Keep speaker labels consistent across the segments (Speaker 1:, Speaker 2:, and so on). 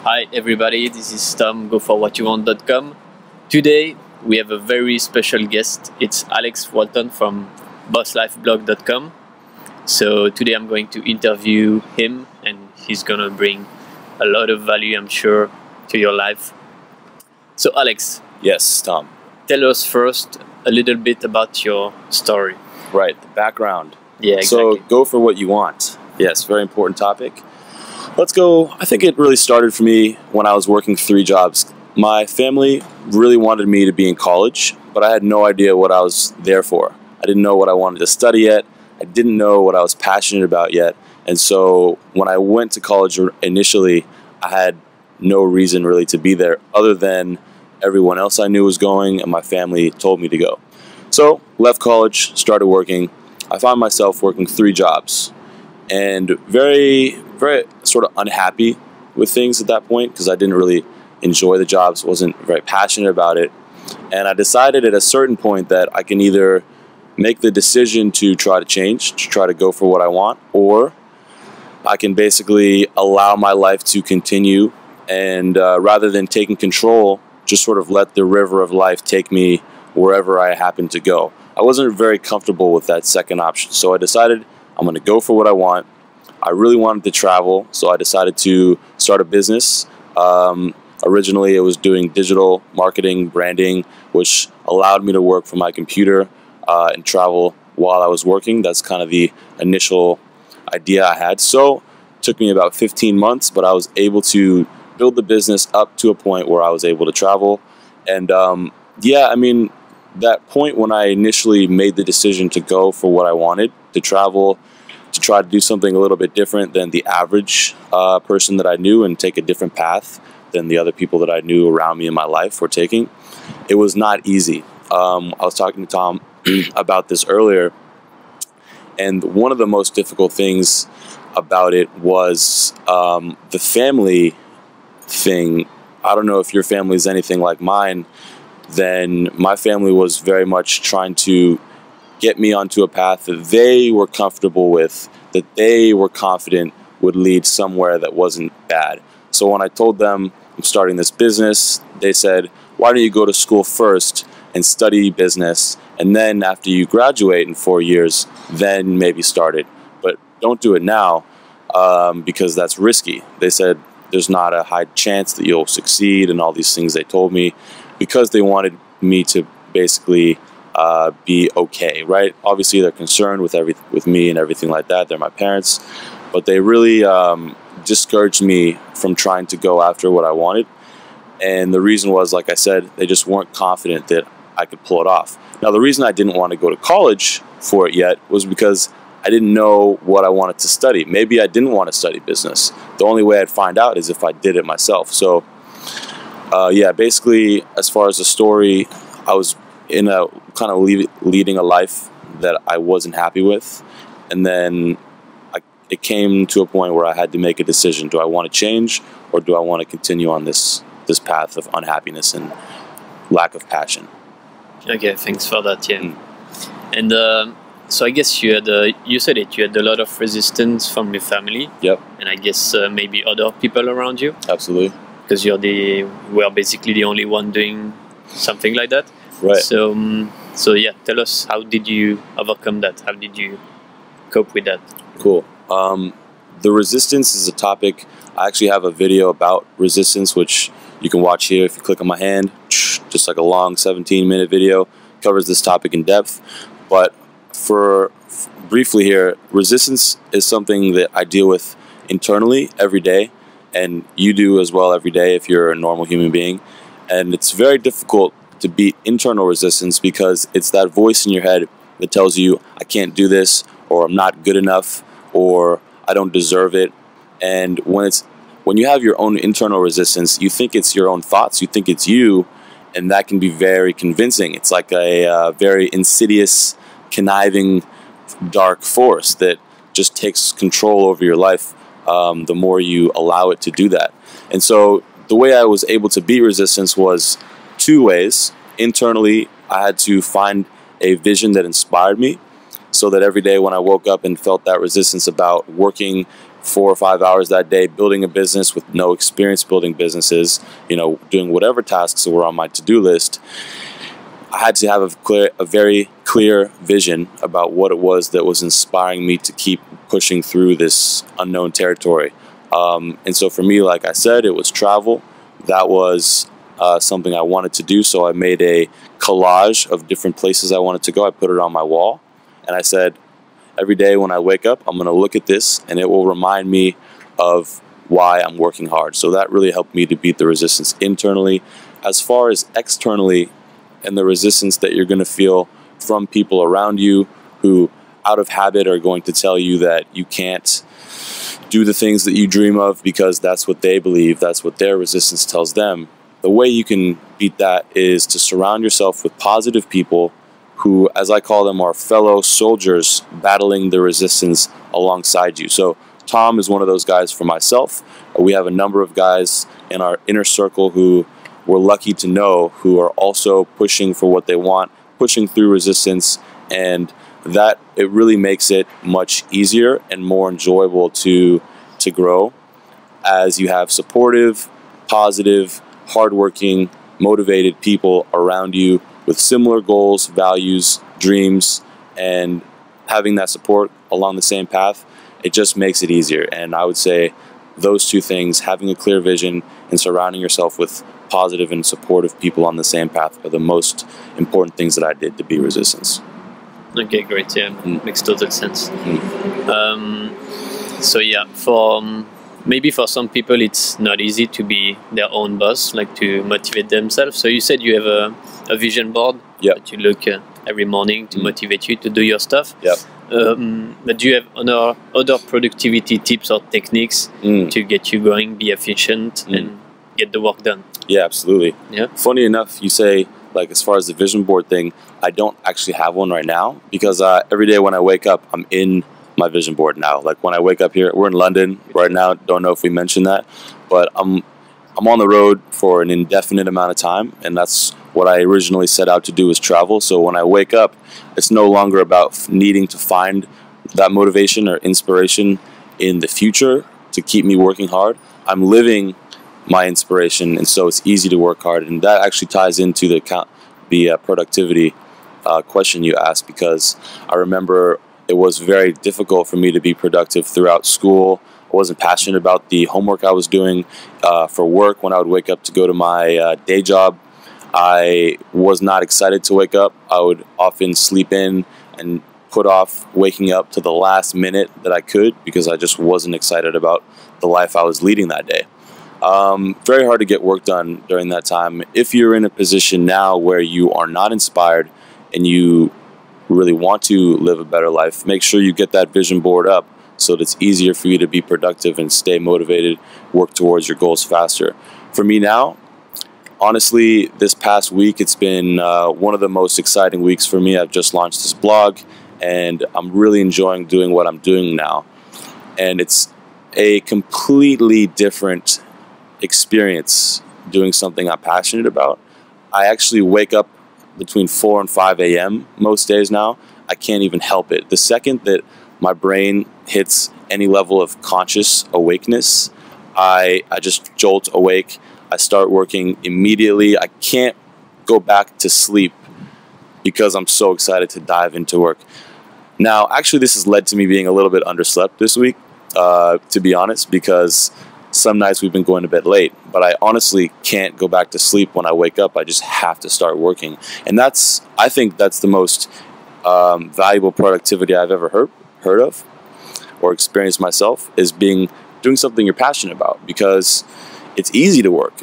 Speaker 1: Hi everybody, this is Tom, goforwhatyouwant.com. Today we have a very special guest. It's Alex Walton from bosslifeblog.com. So today I'm going to interview him and he's gonna bring a lot of value, I'm sure, to your life. So Alex.
Speaker 2: Yes, Tom.
Speaker 1: Tell us first a little bit about your story.
Speaker 2: Right, the background.
Speaker 1: Yeah, exactly.
Speaker 2: So go for what you want. Yes, very important topic. Let's go. I think it really started for me when I was working 3 jobs. My family really wanted me to be in college, but I had no idea what I was there for. I didn't know what I wanted to study yet. I didn't know what I was passionate about yet. And so when I went to college initially, I had no reason really to be there other than everyone else I knew was going and my family told me to go. So left college, started working. I found myself working 3 jobs and very sort of unhappy with things at that point because I didn't really enjoy the jobs, wasn't very passionate about it. And I decided at a certain point that I can either make the decision to try to change, to try to go for what I want, or I can basically allow my life to continue and rather than taking control, just sort of let the river of life take me wherever I happen to go. I wasn't very comfortable with that second option, so I decided I'm going to go for what I want. I really wanted to travel, so I decided to start a business. Originally, it was doing digital marketing, branding, which allowed me to work from my computer and travel while I was working. That's kind of the initial idea I had. So it took me about 15 months, but I was able to build the business up to a point where I was able to travel. And yeah, I mean, that point when I initially made the decision to go for what I wanted, to travel, to try to do something a little bit different than the average person that I knew and take a different path than the other people that I knew around me in my life were taking, it was not easy. I was talking to Tom about this earlier, and one of the most difficult things about it was the family thing. I don't know if your family is anything like mine. Then my family was very much trying to get me onto a path that they were comfortable with, that they were confident would lead somewhere that wasn't bad. So when I told them I'm starting this business, they said, why don't you go to school first and study business, and then after you graduate in 4 years, then maybe start it. But don't do it now because that's risky. They said there's not a high chance that you'll succeed and all these things they told me, because they wanted me to basically be okay, right? Obviously, they're concerned with me and everything like that. They're my parents, but they really discouraged me from trying to go after what I wanted. And the reason was, like I said, they just weren't confident that I could pull it off. Now, the reason I didn't want to go to college for it yet was because I didn't know what I wanted to study. Maybe I didn't want to study business. The only way I'd find out is if I did it myself. So yeah, basically, as far as the story, I was in a kind of leading a life that I wasn't happy with, and then it came to a point where I had to make a decision: do I want to change, or do I want to continue on this path of unhappiness and lack of passion?
Speaker 1: Okay, thanks for that. Yeah, and so I guess you said it. You had a lot of resistance from your family.
Speaker 2: Yep.
Speaker 1: And I guess maybe other people around you.
Speaker 2: Absolutely.
Speaker 1: Because we're basically the only one doing something like that.
Speaker 2: Right.
Speaker 1: So yeah, tell us, how did you overcome that? How did you cope with that?
Speaker 2: Cool. The resistance is a topic. I actually have a video about resistance, which you can watch here if you click on my hand. Just like a long 17-minute video, covers this topic in depth. But for briefly here, resistance is something that I deal with internally every day. And you do as well every day if you're a normal human being. And it's very difficult to beat internal resistance because it's that voice in your head that tells you, I can't do this, or I'm not good enough, or I don't deserve it. And when you have your own internal resistance, you think it's your own thoughts, you think it's you, and that can be very convincing. It's like a very insidious, conniving, dark force that just takes control over your life. The more you allow it to do that. And so the way I was able to beat resistance was 2 ways. Internally, I had to find a vision that inspired me, so that every day when I woke up and felt that resistance about working 4 or 5 hours that day building a business with no experience building businesses, doing whatever tasks were on my to-do list, I had to have a very clear vision about what it was that was inspiring me to keep pushing through this unknown territory. And so for me, like I said, it was travel. That was something I wanted to do. So I made a collage of different places I wanted to go. I put it on my wall, and I said, every day when I wake up, I'm going to look at this, and it will remind me of why I'm working hard. So that really helped me to beat the resistance internally. As far as externally, and the resistance that you're going to feel from people around you who, out of habit, are going to tell you that you can't do the things that you dream of because that's what they believe, that's what their resistance tells them. The way you can beat that is to surround yourself with positive people who, as I call them, are fellow soldiers battling the resistance alongside you. So Tom is one of those guys for myself. We have a number of guys in our inner circle who we're lucky to know who are also pushing for what they want, pushing through resistance, and that it really makes it much easier and more enjoyable to grow as you have supportive, positive, hardworking, motivated people around you with similar goals, values, dreams, and having that support along the same path. It just makes it easier. And I would say those two things, having a clear vision and surrounding yourself with positive and supportive people on the same path, are the most important things that I did to beat resistance.
Speaker 1: Okay, great. Yeah, makes total sense. So yeah, maybe for some people it's not easy to be their own boss, like to motivate themselves. So you said you have a vision board that you look every morning to motivate you to do your stuff. But do you have other productivity tips or techniques to get you going, be efficient, and get the work done?
Speaker 2: Yeah, absolutely.
Speaker 1: Yeah.
Speaker 2: Funny enough, you say, like, as far as the vision board thing, I don't actually have one right now because every day when I wake up, I'm in my vision board now. Like when I wake up here, we're in London right now. Don't know if we mentioned that, but I'm on the road for an indefinite amount of time, and that's what I originally set out to do, is travel. So when I wake up, it's no longer about needing to find that motivation or inspiration in the future to keep me working hard. I'm living my inspiration, and so it's easy to work hard. And that actually ties into the productivity question you asked, because I remember it was very difficult for me to be productive throughout school. I wasn't passionate about the homework I was doing for work. When I would wake up to go to my day job, I was not excited to wake up. I would often sleep in and put off waking up to the last minute that I could because I just wasn't excited about the life I was leading that day. Very hard to get work done during that time. If you're in a position now where you are not inspired and you really want to live a better life, make sure you get that vision board up so that it's easier for you to be productive and stay motivated, work towards your goals faster. For me now, honestly, this past week, it's been one of the most exciting weeks for me. I've just launched this blog, and I'm really enjoying doing what I'm doing now. And it's a completely different experience doing something I'm passionate about. I actually wake up between 4 and 5 a.m. most days now. I can't even help it. The second that my brain hits any level of conscious awakeness, I just jolt awake. I start working immediately. I can't go back to sleep because I'm so excited to dive into work. Now, actually, this has led to me being a little bit underslept this week, to be honest, because some nights we've been going to bed late, but I honestly can't go back to sleep when I wake up. I just have to start working. And I think that's the most valuable productivity I've ever heard of or experienced myself, is doing something you're passionate about, because it's easy to work.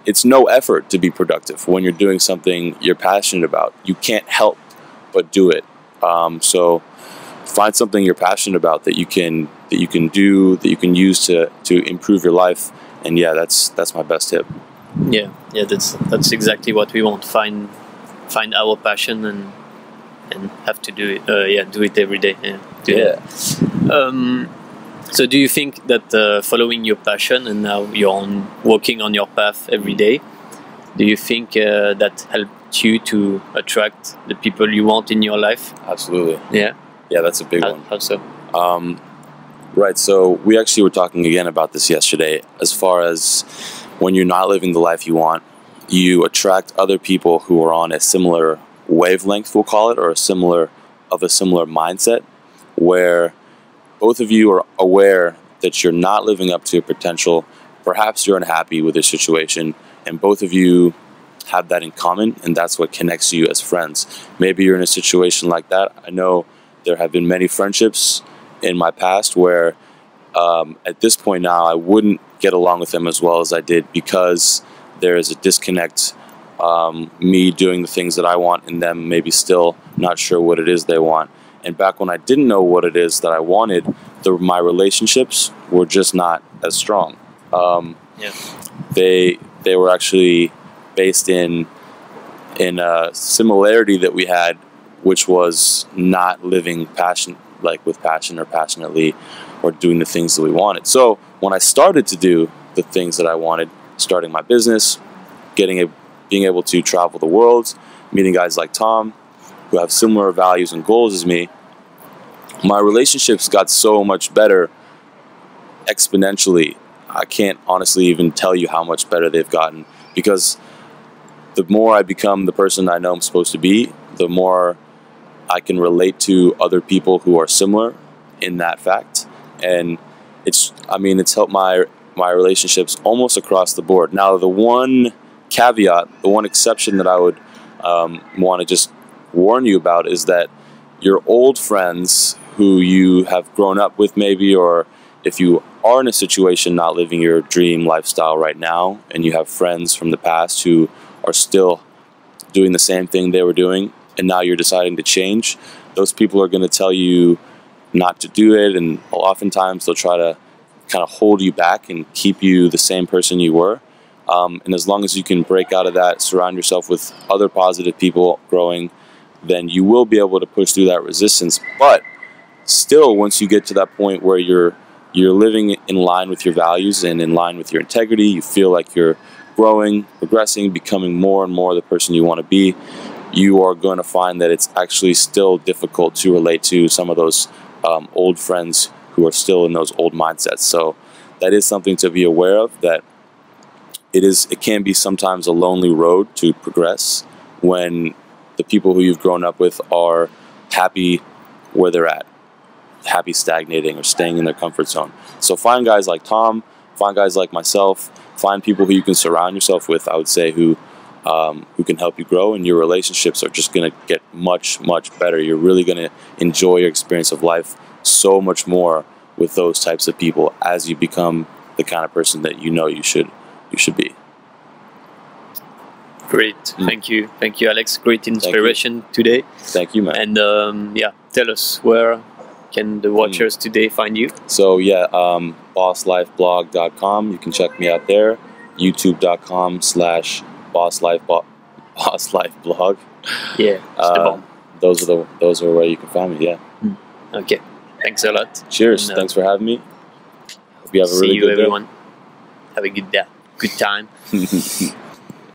Speaker 2: It's no effort to be productive when you're doing something you're passionate about. You can't help but do it. So find something you're passionate about that you can do, that you can use to improve your life. And yeah, that's my best tip.
Speaker 1: Yeah, that's exactly what we want. Find our passion and have to do it. Do it every day. So do you think that following your passion and now you're working on your path every day, do you think that helped you to attract the people you want in your life?
Speaker 2: Absolutely.
Speaker 1: Yeah,
Speaker 2: that's a big one.
Speaker 1: How so?
Speaker 2: Right. So we actually were talking again about this yesterday. As far as when you're not living the life you want, you attract other people who are on a similar wavelength, we'll call it, or a similar mindset, where both of you are aware that you're not living up to your potential. Perhaps you're unhappy with your situation, and both of you have that in common, and that's what connects you as friends. Maybe you're in a situation like that. I know there have been many friendships in my past where at this point now I wouldn't get along with them as well as I did because there is a disconnect, me doing the things that I want and them maybe still not sure what it is they want. And back when I didn't know what it is that I wanted, my relationships were just not as strong. They were actually based in a similarity that we had, which was not living with passion or passionately, or doing the things that we wanted. So when I started to do the things that I wanted, starting my business, being able to travel the world, meeting guys like Tom who have similar values and goals as me, my relationships got so much better exponentially. I can't honestly even tell you how much better they've gotten, because the more I become the person I know I'm supposed to be, the more I can relate to other people who are similar in that fact. And it's helped my relationships almost across the board. Now, the one caveat, the one exception that I would want to just warn you about is that your old friends who you have grown up with maybe, or if you are in a situation not living your dream lifestyle right now and you have friends from the past who are still doing the same thing they were doing and now you're deciding to change, those people are going to tell you not to do it, and oftentimes they'll try to kind of hold you back and keep you the same person you were. And as long as you can break out of that, surround yourself with other positive people growing, then you will be able to push through that resistance. But still, once you get to that point where you're living in line with your values and in line with your integrity, you feel like you're growing, progressing, becoming more and more the person you want to be, you are going to find that it's actually still difficult to relate to some of those old friends who are still in those old mindsets. So that is something to be aware of, that it can be sometimes a lonely road to progress when the people who you've grown up with are happy where they're at, happy stagnating or staying in their comfort zone. So find guys like Tom, find guys like myself, find people who you can surround yourself with, I would say, who can help you grow, and your relationships are just going to get much, much better. You're really going to enjoy your experience of life so much more with those types of people as you become the kind of person that you know you should be.
Speaker 1: Great. Thank you, Alex. Great inspiration today.
Speaker 2: Thank you, man.
Speaker 1: And tell us, where can the watchers today find you?
Speaker 2: So bosslifeblog.com. You can check me out there. youtube.com/bosslifeblog.
Speaker 1: Yeah,
Speaker 2: those are where you can find me. Yeah.
Speaker 1: Okay. Thanks a lot.
Speaker 2: Cheers. And, thanks for having me. Hope you have a really good day.
Speaker 1: See you, everyone. Have a good day. Good time.